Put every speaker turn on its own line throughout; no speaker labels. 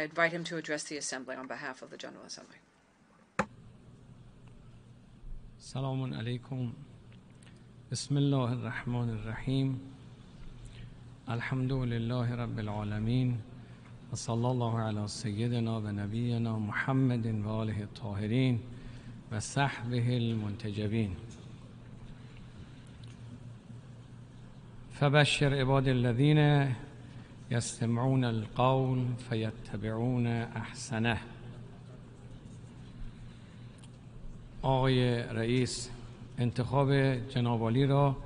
I invite him to address the Assembly on behalf of the General Assembly.
Assalamu alaikum. Bismillah ar-Rahman ar-Rahim. Alhamdulillahi Rabbil Alameen. Wa sallallahu ala Sayyidina wa Nabiyyina Muhammadin wa alihi at-Tahirin wa sahbihi al-muntajabin. فبشر عباد الذين يستمعون القول فيتبعون احسنه. آقای رئیس، انتخاب جناب عالی را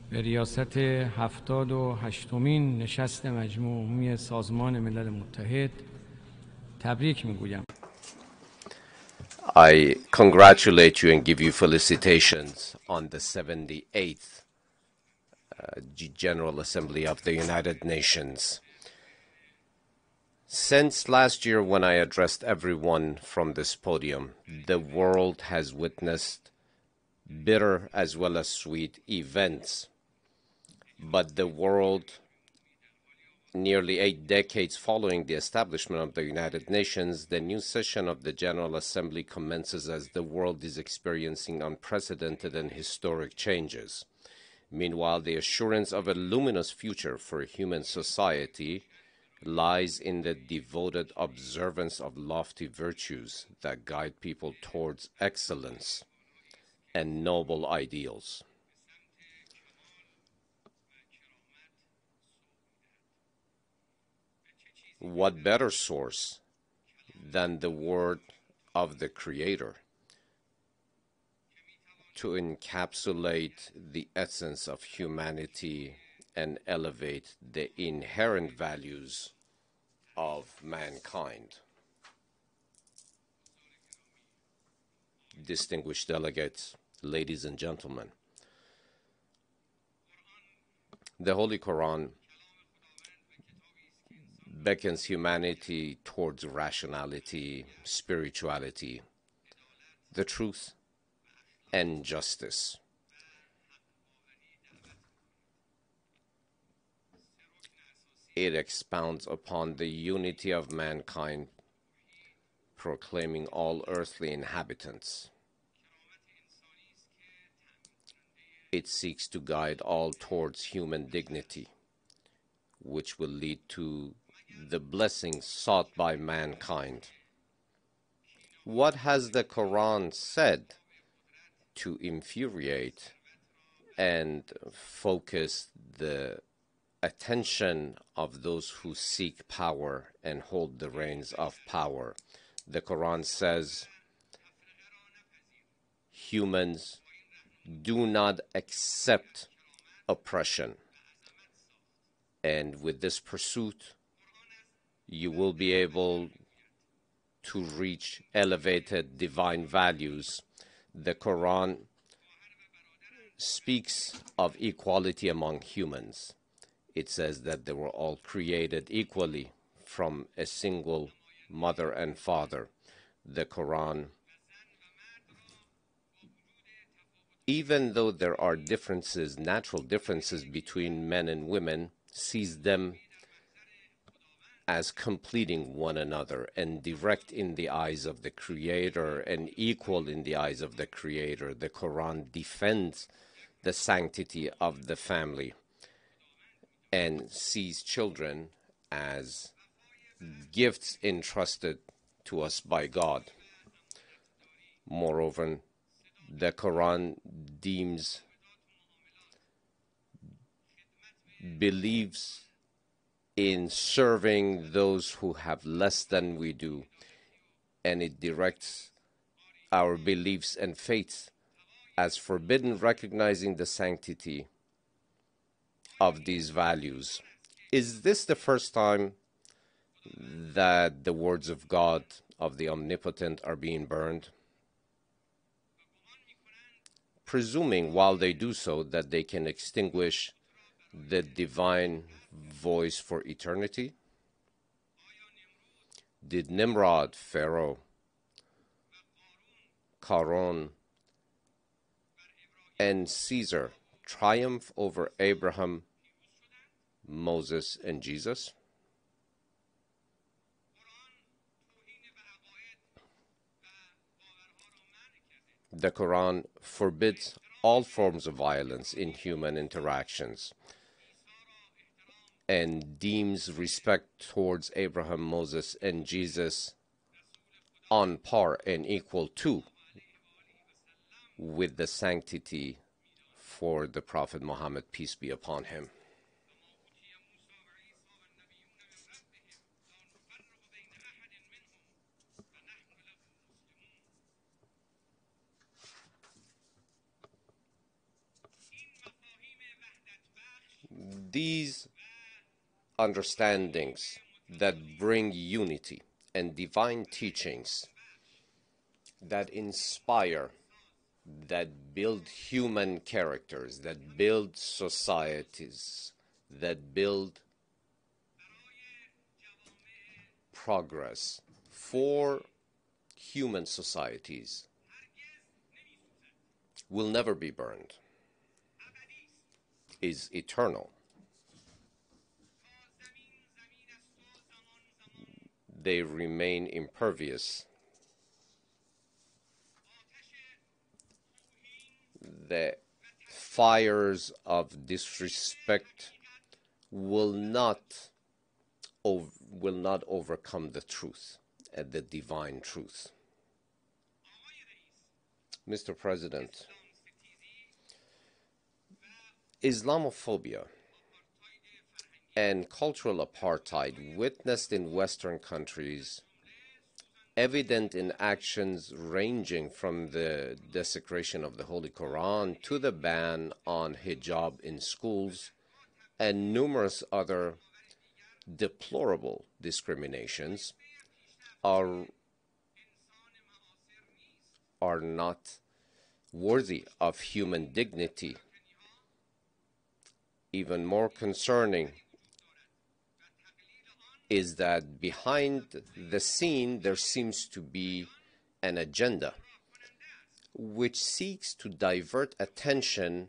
به ریاست 78مین نشست مجمع عمومی سازمان ملل متحد تبریک میگویم.
I congratulate you and give you felicitations on the 78th General Assembly of the United Nations. Since last year when I addressed everyone from this podium, the world has witnessed bitter as well as sweet events. But the world, nearly 8 decades following the establishment of the United Nations, the new session of the General Assembly commences as the world is experiencing unprecedented and historic changes. Meanwhile, the assurance of a luminous future for human society lies in the devoted observance of lofty virtues that guide people towards excellence and noble ideals. What better source than the word of the Creator to encapsulate the essence of humanity and elevate the inherent values of mankind? Distinguished delegates, ladies and gentlemen, the Holy Quran beckons humanity towards rationality, spirituality, the truth, and justice. It expounds upon the unity of mankind, proclaiming all earthly inhabitants. It seeks to guide all towards human dignity, which will lead to the blessings sought by mankind. What has the Quran said to infuriate and focus the attention of those who seek power and hold the reins of power? The Quran says, humans do not accept oppression. And with this pursuit, you will be able to reach elevated divine values. The Quran speaks of equality among humans. It says that they were all created equally from a single mother and father. The Quran, even though there are differences, natural differences between men and women, sees them as completing one another and direct in the eyes of the Creator and equal in the eyes of the Creator. The Quran defends the sanctity of the family and sees children as gifts entrusted to us by God. Moreover, the Quran believes in serving those who have less than we do, and it directs our beliefs and faiths as forbidden, recognizing the sanctity of these values. Is this the first time that the words of God, of the Omnipotent, are being burned? Presuming while they do so that they can extinguish the divine voice for eternity? Did Nimrod, Pharaoh, Karun, and Caesar triumph over Abraham, Moses, and Jesus? The Quran forbids all forms of violence in human interactions and deems respect towards Abraham, Moses, and Jesus on par and equal to with the sanctity for the Prophet Muhammad, peace be upon him. These understandings that bring unity and divine teachings that inspire, that build human characters, that build societies, that build progress for human societies will never be burned, is eternal. They remain impervious. The fires of disrespect will not overcome the truth, the divine truth. Mr. President, Islamophobia and cultural apartheid witnessed in Western countries, evident in actions ranging from the desecration of the Holy Quran to the ban on hijab in schools and numerous other deplorable discriminations, are not worthy of human dignity. Even more concerning is that behind the scene there seems to be an agenda which seeks to divert attention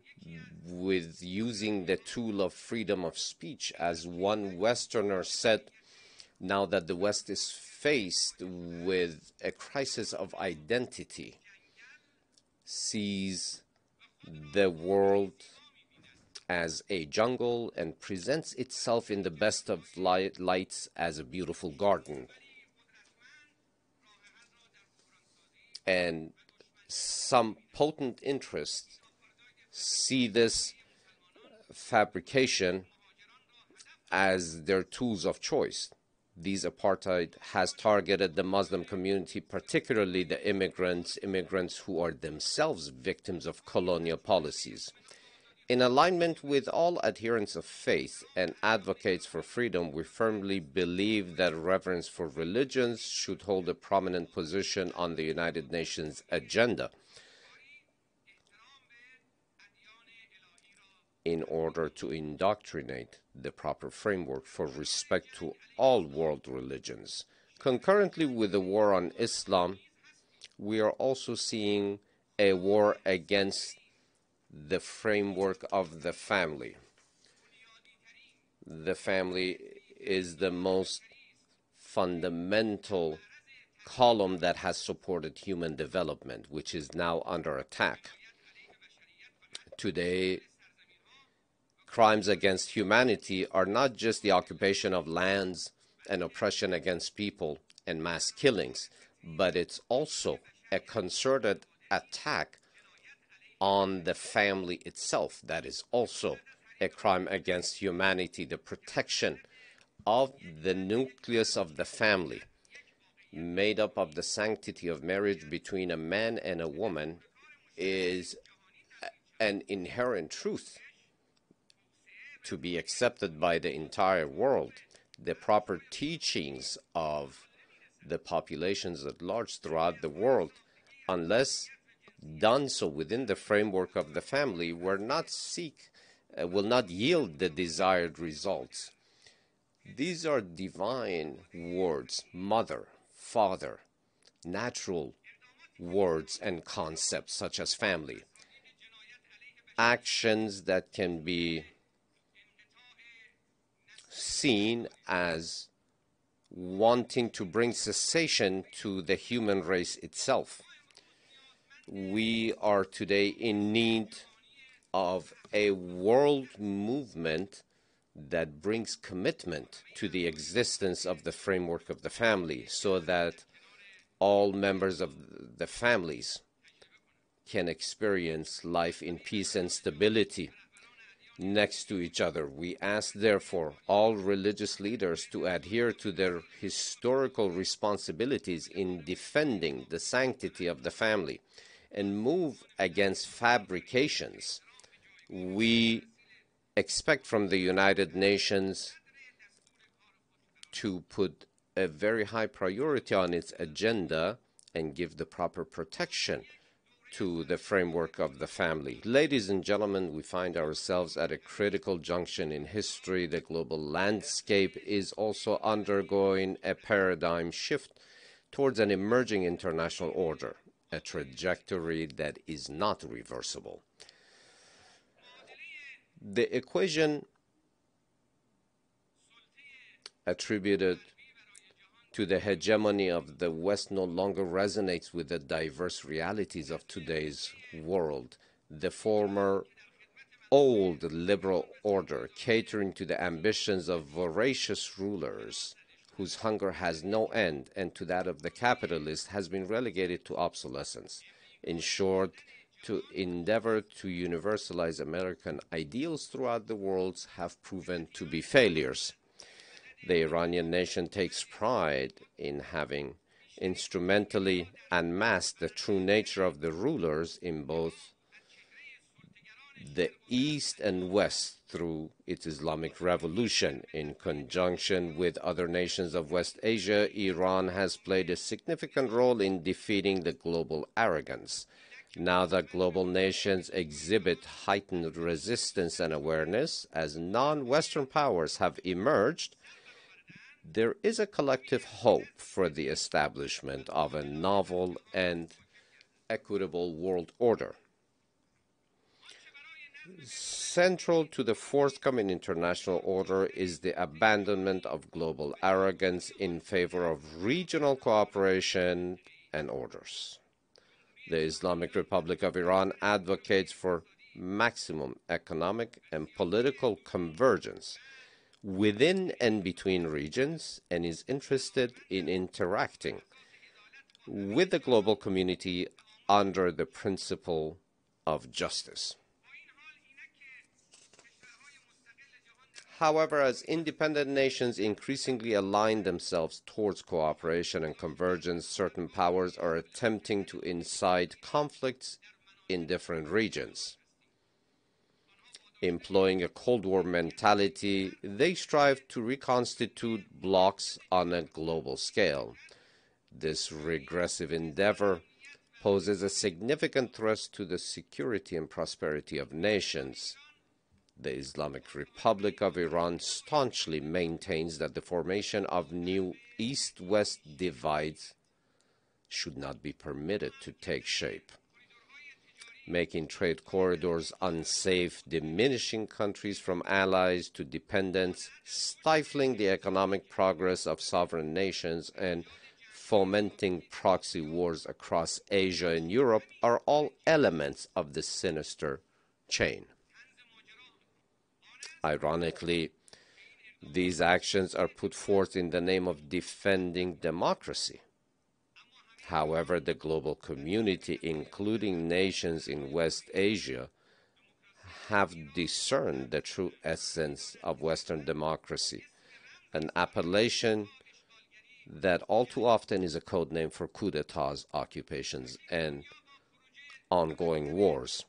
with using the tool of freedom of speech. As one Westerner said, now that the West is faced with a crisis of identity, sees the world as a jungle and presents itself in the best of lights as a beautiful garden. And some potent interests see this fabrication as their tools of choice. These apartheid has targeted the Muslim community, particularly the immigrants who are themselves victims of colonial policies. In alignment with all adherents of faith and advocates for freedom, we firmly believe that reverence for religions should hold a prominent position on the United Nations agenda in order to indoctrinate the proper framework for respect to all world religions. Concurrently with the war on Islam, we are also seeing a war against the framework of the family. The family is the most fundamental column that has supported human development, which is now under attack. Today, crimes against humanity are not just the occupation of lands and oppression against people and mass killings, but it's also a concerted attack on the family itself. That is also a crime against humanity. The protection of the nucleus of the family, made up of the sanctity of marriage between a man and a woman, is an inherent truth to be accepted by the entire world. The proper teachings of the populations at large throughout the world, unless done so within the framework of the family, will not yield the desired results. These are divine words, mother, father, natural words and concepts such as family. Actions that can be seen as wanting to bring cessation to the human race itself. we are today in need of a world movement that brings commitment to the existence of the framework of the family so that all members of the families can experience life in peace and stability next to each other. We ask, therefore, all religious leaders to adhere to their historical responsibilities in defending the sanctity of the family and move against fabrications. We expect from the United Nations to put a very high priority on its agenda and give the proper protection to the framework of the family. Ladies and gentlemen, we find ourselves at a critical junction in history. The global landscape is also undergoing a paradigm shift towards an emerging international order, a trajectory that is not reversible. The equation attributed to the hegemony of the West no longer resonates with the diverse realities of today's world. The former old liberal order, catering to the ambitions of voracious rulers whose hunger has no end, and to that of the capitalist, has been relegated to obsolescence. In short, to endeavor to universalize American ideals throughout the world have proven to be failures. The Iranian nation takes pride in having instrumentally unmasked the true nature of the rulers in both the East and West through its Islamic revolution. In conjunction with other nations of West Asia, Iran has played a significant role in defeating the global arrogance. Now that global nations exhibit heightened resistance and awareness as non-Western powers have emerged, there is a collective hope for the establishment of a novel and equitable world order. Central to the forthcoming international order is the abandonment of global arrogance in favor of regional cooperation and orders. The Islamic Republic of Iran advocates for maximum economic and political convergence within and between regions and is interested in interacting with the global community under the principle of justice. However, as independent nations increasingly align themselves towards cooperation and convergence, certain powers are attempting to incite conflicts in different regions. Employing a Cold War mentality, they strive to reconstitute blocs on a global scale. This regressive endeavor poses a significant threat to the security and prosperity of nations. The Islamic Republic of Iran staunchly maintains that the formation of new East-West divides should not be permitted to take shape, making trade corridors unsafe, diminishing countries from allies to dependents, stifling the economic progress of sovereign nations, and fomenting proxy wars across Asia and Europe are all elements of this sinister chain. Ironically, these actions are put forth in the name of defending democracy. However, the global community, including nations in West Asia, have discerned the true essence of Western democracy, an appellation that all too often is a code name for coups d'etats, occupations, and ongoing wars.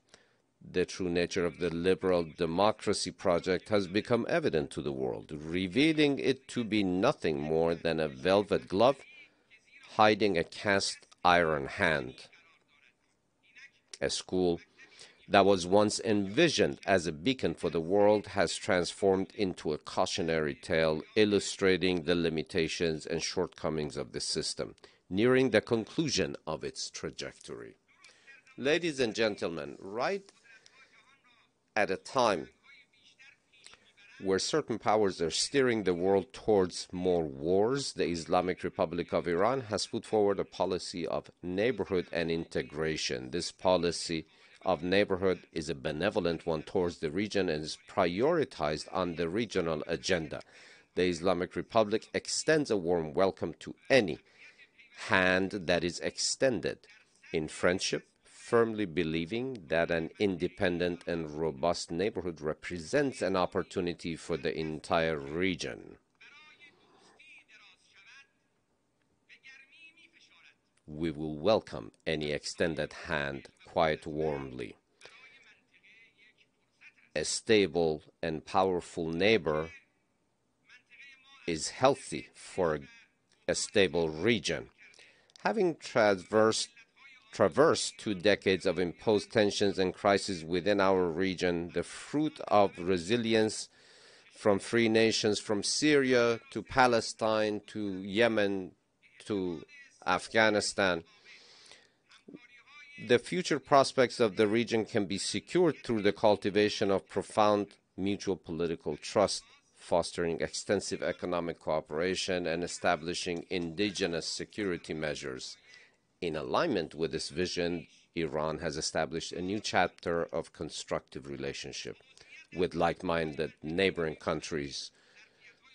The true nature of the liberal democracy project has become evident to the world, revealing it to be nothing more than a velvet glove hiding a cast iron hand. A school that was once envisioned as a beacon for the world has transformed into a cautionary tale illustrating the limitations and shortcomings of the system, nearing the conclusion of its trajectory. Ladies and gentlemen, right at a time where certain powers are steering the world towards more wars, the Islamic Republic of Iran has put forward a policy of neighborhood and integration. This policy of neighborhood is a benevolent one towards the region and is prioritized on the regional agenda. The Islamic Republic extends a warm welcome to any hand that is extended in friendship, firmly believing that an independent and robust neighborhood represents an opportunity for the entire region. We will welcome any extended hand quite warmly. A stable and powerful neighbor is healthy for a stable region. Having traversed 2 decades of imposed tensions and crises within our region, the fruit of resilience from free nations from Syria to Palestine to Yemen to Afghanistan, the future prospects of the region can be secured through the cultivation of profound mutual political trust, fostering extensive economic cooperation, and establishing indigenous security measures. In alignment with this vision, Iran has established a new chapter of constructive relationship with like-minded neighboring countries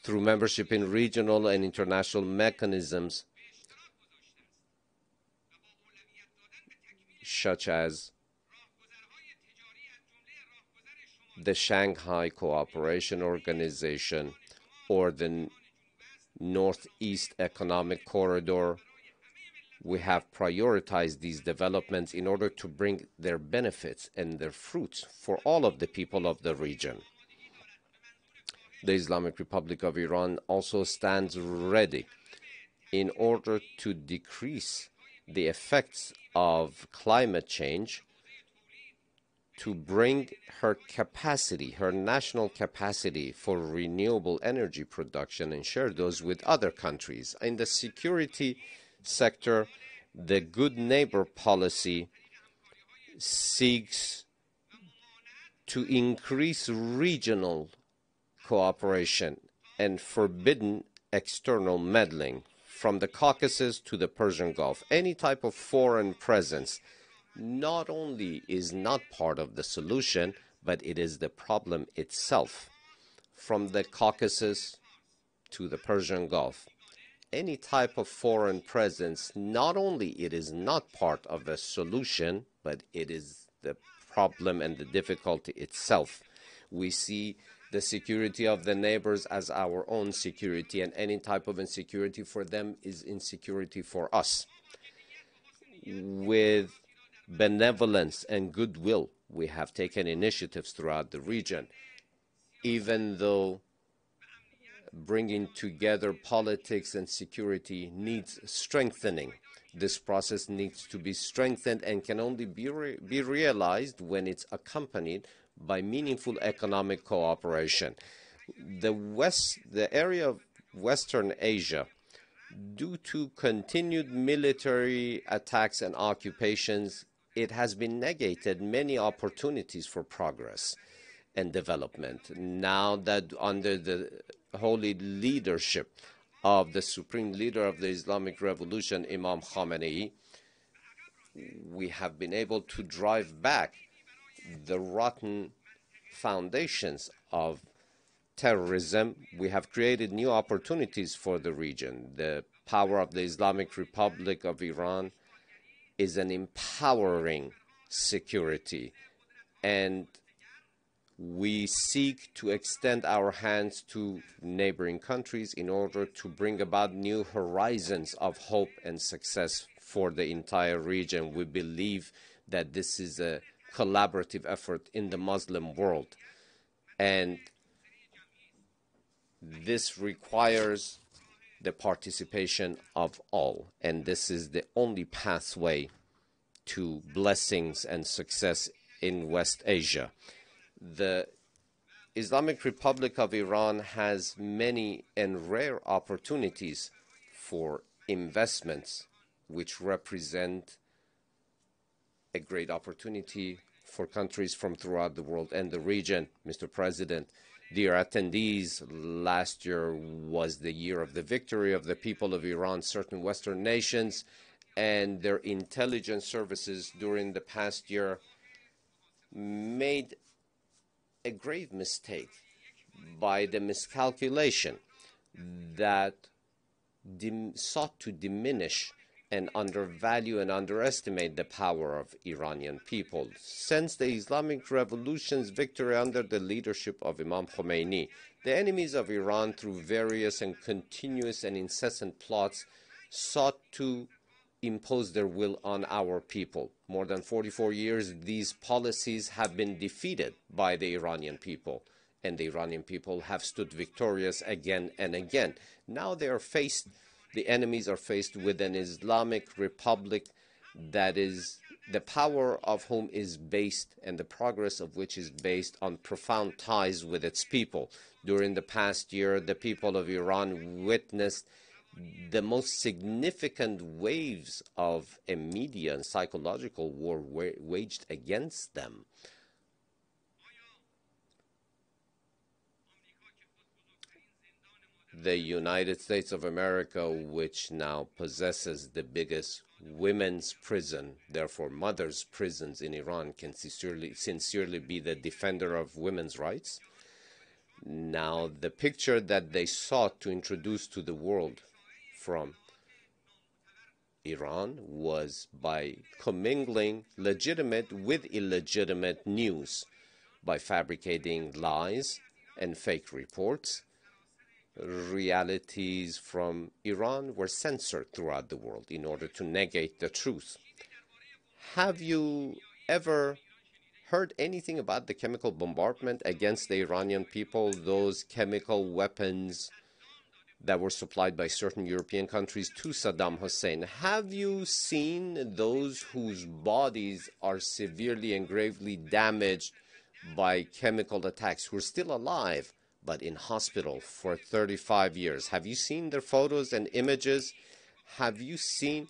through membership in regional and international mechanisms such as the Shanghai Cooperation Organization or the Northeast Economic Corridor. We have prioritized these developments in order to bring their benefits and their fruits for all of the people of the region. The Islamic Republic of Iran also stands ready in order to decrease the effects of climate change, to bring her capacity, her national capacity for renewable energy production and share those with other countries. In the security sector, the good neighbor policy seeks to increase regional cooperation and forbidden external meddling from the Caucasus to the Persian Gulf. Any type of foreign presence not only is not part of the solution, but it is the problem itself. From the Caucasus to the Persian Gulf, any type of foreign presence, not only it is not part of the solution, but it is the problem and the difficulty itself. We see the security of the neighbors as our own security, and any type of insecurity for them is insecurity for us. With benevolence and goodwill, we have taken initiatives throughout the region, even though bringing together politics and security needs strengthening. This process needs to be strengthened and can only be realized when it's accompanied by meaningful economic cooperation. The area of Western Asia, due to continued military attacks and occupations, it has been negated many opportunities for progress and development. Now that under the holy leadership of the supreme leader of the Islamic Revolution, Imam Khamenei, we have been able to drive back the rotten foundations of terrorism. We have created new opportunities for the region. The power of the Islamic Republic of Iran is an empowering security, and we seek to extend our hands to neighboring countries in order to bring about new horizons of hope and success for the entire region. We believe that this is a collaborative effort in the Muslim world, and this requires the participation of all, and this is the only pathway to blessings and success in West Asia. The Islamic Republic of Iran has many and rare opportunities for investments, which represent a great opportunity for countries from throughout the world and the region. Mr. President, Dear attendees, last year was the year of the victory of the people of Iran. Certain Western nations and their intelligence services during the past year made a grave mistake by the miscalculation that sought to diminish and undervalue and underestimate the power of Iranian people. Since the Islamic Revolution's victory under the leadership of Imam Khomeini, the enemies of Iran, through various and continuous and incessant plots, sought to impose their will on our people. More than 44 years, these policies have been defeated by the Iranian people, and the Iranian people have stood victorious again and again. Now the enemies are faced with an Islamic republic that is the power of whom is based, and the progress of which is based on profound ties with its people. During the past year, the people of Iran witnessed the most significant waves of a media and psychological war waged against them. The United States of America, which now possesses the biggest women's prison, therefore mothers' prisons in Iran, can sincerely be the defender of women's rights. Now, the picture that they sought to introduce to the world from Iran was by commingling legitimate with illegitimate news, by fabricating lies and fake reports. Realities from Iran were censored throughout the world in order to negate the truth. Have you ever heard anything about the chemical bombardment against the Iranian people, those chemical weapons that were supplied by certain European countries to Saddam Hussein? Have you seen those whose bodies are severely and gravely damaged by chemical attacks, who are still alive but in hospital for 35 years? Have you seen their photos and images? Have you seen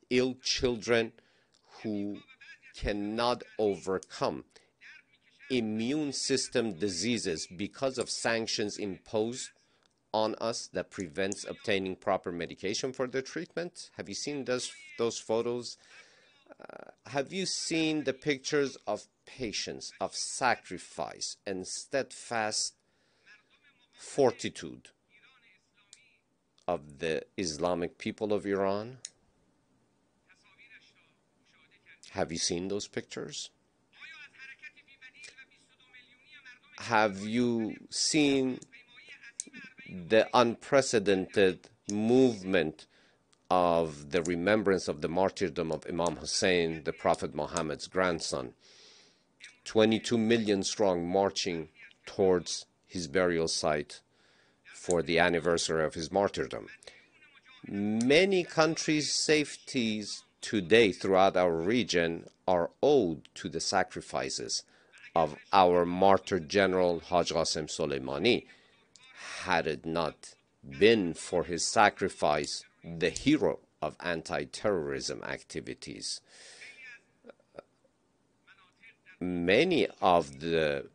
ill children who cannot overcome immune system diseases because of sanctions imposed on us that prevents obtaining proper medication for their treatment? Have you seen those photos? Have you seen the pictures of patience, of sacrifice, and steadfast fortitude of the Islamic people of Iran? Have you seen those pictures? Have you seen the unprecedented movement of the remembrance of the martyrdom of Imam Hussein, the Prophet Muhammad's grandson? 22 million strong marching towards his burial site for the anniversary of his martyrdom. Many countries' safeties today throughout our region are owed to the sacrifices of our martyr general Haj Qasem Soleimani. Had it not been for his sacrifice, the hero of anti-terrorism activities, many of the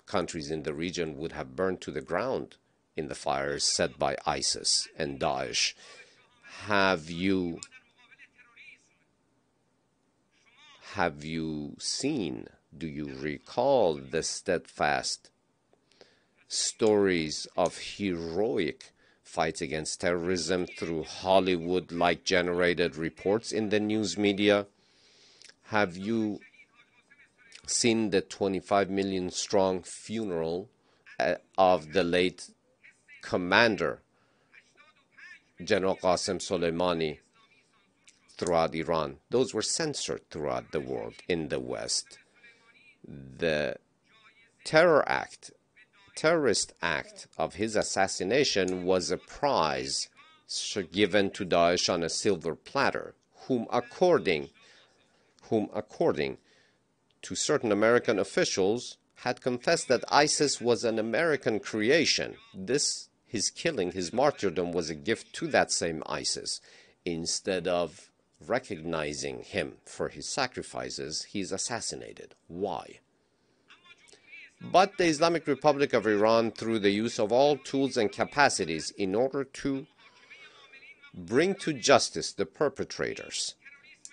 countries in the region would have burned to the ground in the fires set by ISIS and Daesh. Have you seen, do you recall the steadfast stories of heroic fights against terrorism through Hollywood-like generated reports in the news media? Have you seen the 25 million strong funeral of the late commander, General Qasem Soleimani, throughout Iran? Those were censored throughout the world in the West. The terrorist act of his assassination was a prize given to Daesh on a silver platter, whom according to certain American officials had confessed that ISIS was an American creation. His killing, his martyrdom, was a gift to that same ISIS. Instead of recognizing him for his sacrifices, he's assassinated. Why? but the Islamic Republic of Iran, through the use of all tools and capacities in order to bring to justice the perpetrators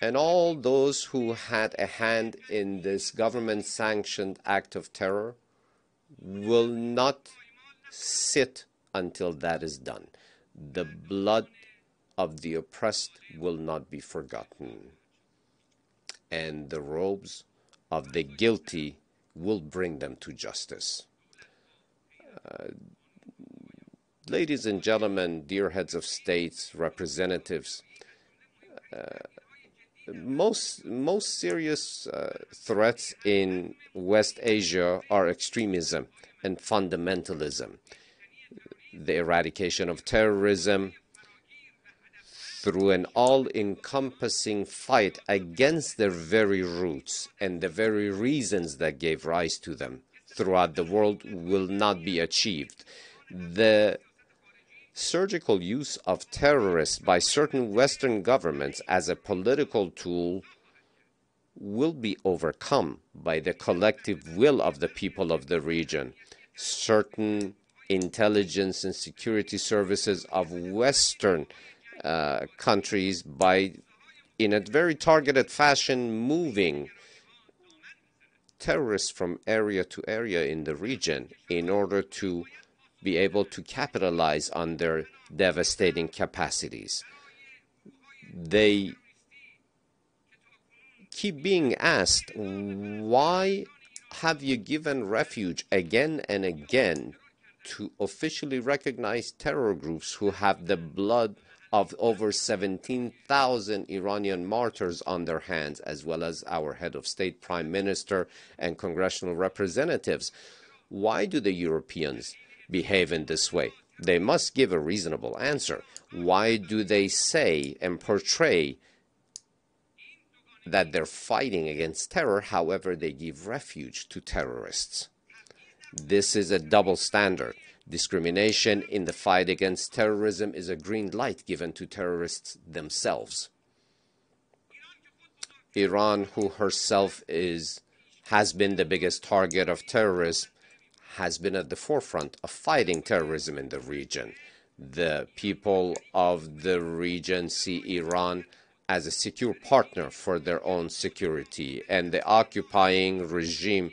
and all those who had a hand in this government-sanctioned act of terror, will not sit until that is done. The blood of the oppressed will not be forgotten, and the robes of the guilty will bring them to justice. Ladies and gentlemen, dear heads of states, representatives, most serious threats in West Asia are extremism and fundamentalism. The eradication of terrorism through an all-encompassing fight against their very roots and the very reasons that gave rise to them throughout the world will not be achieved. The surgical use of terrorists by certain Western governments as a political tool will be overcome by the collective will of the people of the region. Certain intelligence and security services of Western countries, by, in a very targeted fashion, moving terrorists from area to area in the region in order to be able to capitalize on their devastating capacities. They keep being asked, why have you given refuge again and again to officially recognize terror groups who have the blood of over 17,000 Iranian martyrs on their hands, as well as our head of state, prime minister, and congressional representatives? Why do the Europeans behave in this way? They must give a reasonable answer. Why do they say and portray that they're fighting against terror, however they give refuge to terrorists? This is a double standard. Discrimination in the fight against terrorism is a green light given to terrorists themselves. Iran, who herself has been the biggest target of terrorism, has been at the forefront of fighting terrorism in the region. The people of the region see Iran as a secure partner for their own security, and the occupying regime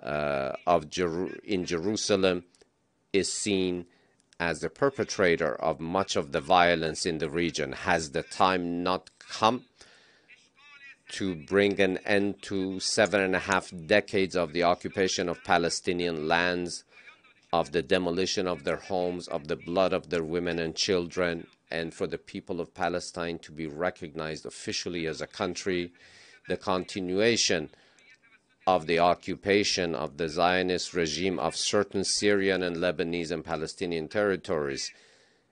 in Jerusalem is seen as the perpetrator of much of the violence in the region. Has the time not come to bring an end to 7.5 decades of the occupation of Palestinian lands, of the demolition of their homes, of the blood of their women and children, and for the people of Palestine to be recognized officially as a country? The continuation of the occupation of the Zionist regime of certain Syrian and Lebanese and Palestinian territories,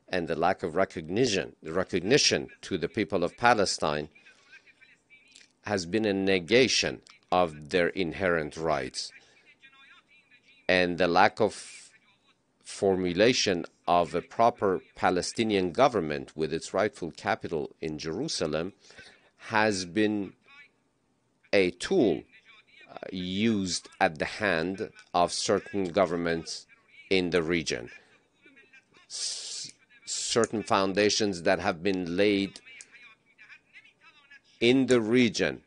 and the lack of recognition to the people of Palestine, has been a negation of their inherent rights. And the lack of formulation of a proper Palestinian government with its rightful capital in Jerusalem has been a tool used at the hand of certain governments in the region. Certain foundations that have been laid in the region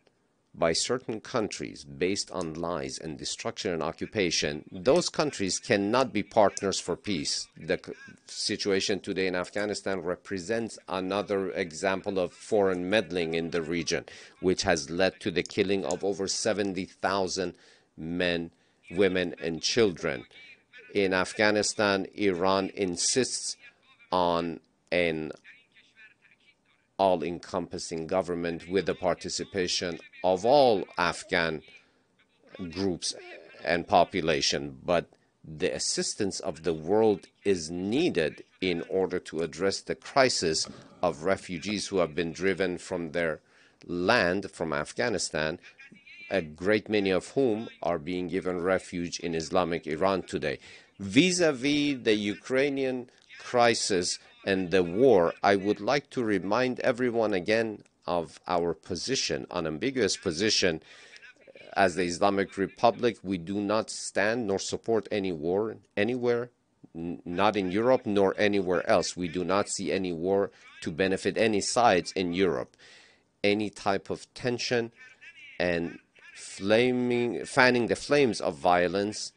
by certain countries based on lies and destruction and occupation, those countries cannot be partners for peace. The situation today in Afghanistan represents another example of foreign meddling in the region, which has led to the killing of over 70,000 men, women, and children. In Afghanistan, Iran insists on an all-encompassing government with the participation of all Afghan groups and population, but the assistance of the world is needed in order to address the crisis of refugees who have been driven from their land, from Afghanistan, a great many of whom are being given refuge in Islamic Iran today. Vis-a-vis the Ukrainian crisis and the war, I would like to remind everyone again of our position, unambiguous position, as the Islamic Republic, we do not stand nor support any war anywhere, not in Europe nor anywhere else. We do not see any war to benefit any sides in Europe. Any type of tension and fanning the flames of violence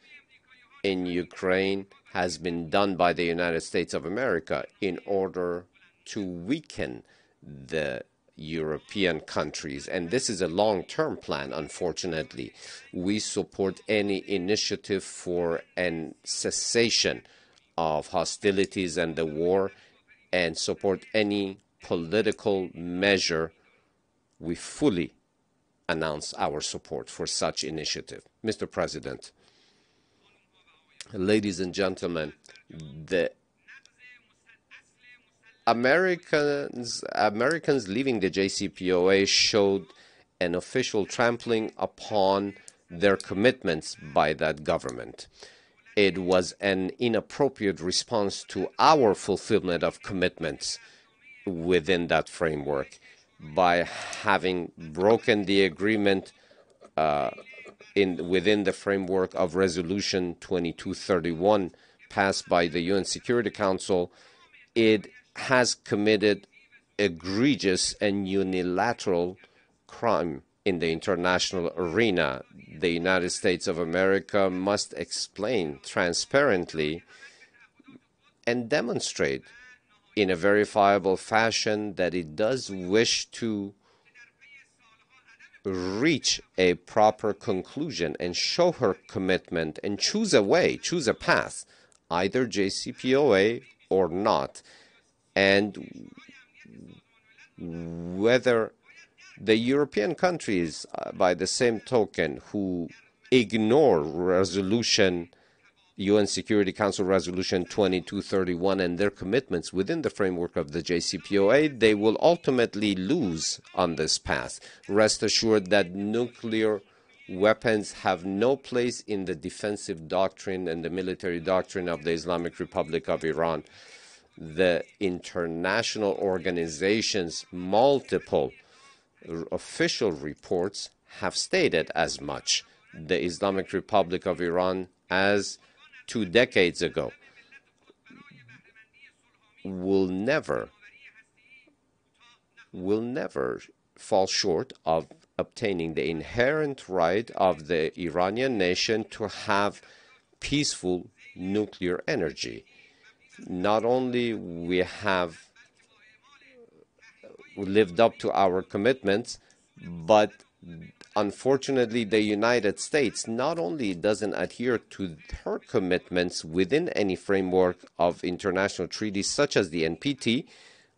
in Ukraine has been done by the United States of America in order to weaken the European countries. And this is a long-term plan, unfortunately. We support any initiative for a cessation of hostilities and the war, and support any political measure. We fully announce our support for such initiative. Mr. President, ladies and gentlemen, the Americans leaving the JCPOA showed an official trampling upon their commitments by that government. It was an inappropriate response to our fulfillment of commitments within that framework by having broken the agreement within the framework of Resolution 2231 passed by the UN Security Council. It has committed egregious and unilateral crime in the international arena. The United States of America must explain transparently and demonstrate in a verifiable fashion that it does wish to reach a proper conclusion and show her commitment and choose a way, choose a path, either JCPOA or not. And whether the European countries, by the same token, who ignore UN Security Council Resolution 2231 and their commitments within the framework of the JCPOA, they will ultimately lose on this path. Rest assured that nuclear weapons have no place in the defensive doctrine and the military doctrine of the Islamic Republic of Iran. The international organizations, multiple official reports have stated as much. The Islamic Republic of Iran, as 2 decades ago, will never fall short of obtaining the inherent right of the Iranian nation to have peaceful nuclear energy. Not only we have lived up to our commitments, but unfortunately the United States not only doesn't adhere to her commitments within any framework of international treaties such as the NPT,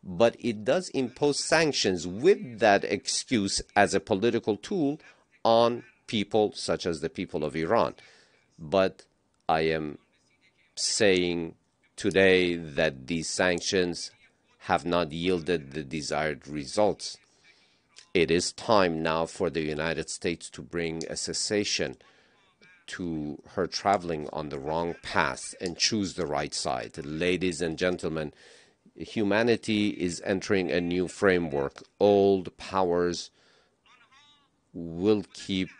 but it does impose sanctions with that excuse as a political tool on people such as the people of Iran. But I am saying today that these sanctions have not yielded the desired results. It is time now for the United States to bring a cessation to her traveling on the wrong path and choose the right side. Ladies and gentlemen, humanity is entering a new framework. Old powers will keep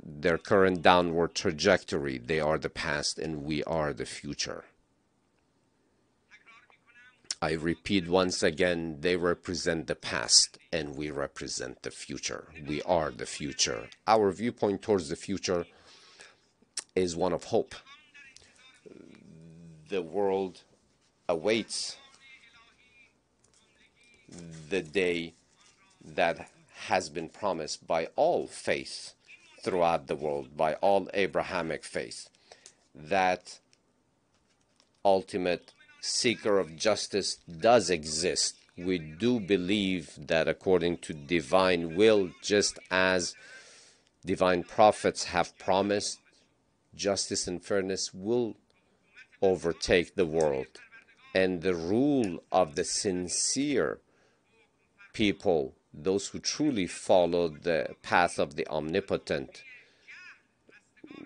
their current downward trajectory. They are the past and we are the future. I repeat once again, they represent the past and we represent the future. We are the future. Our viewpoint towards the future is one of hope. The world awaits the day that has been promised by all faiths throughout the world, by all Abrahamic faiths, that ultimate seeker of justice does exist. We do believe that according to divine will, just as divine prophets have promised, justice and fairness will overtake the world, and the rule of the sincere people, those who truly follow the path of the omnipotent,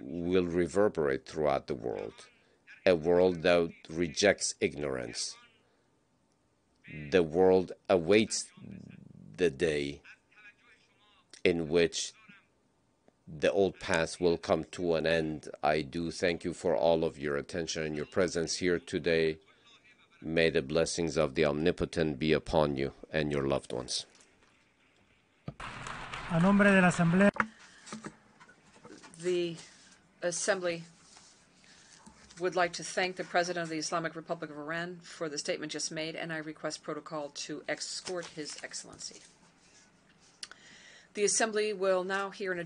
will reverberate throughout the world. A world that rejects ignorance. The world awaits the day in which the old path will come to an end. I do thank you for all of your attention and your presence here today. May the blessings of the Omnipotent be upon you and your loved ones.
A nombre de la Asamblea.
The Assembly would like to thank the President of the Islamic Republic of Iran for the statement just made, and I request protocol to escort His Excellency. The Assembly will now hear an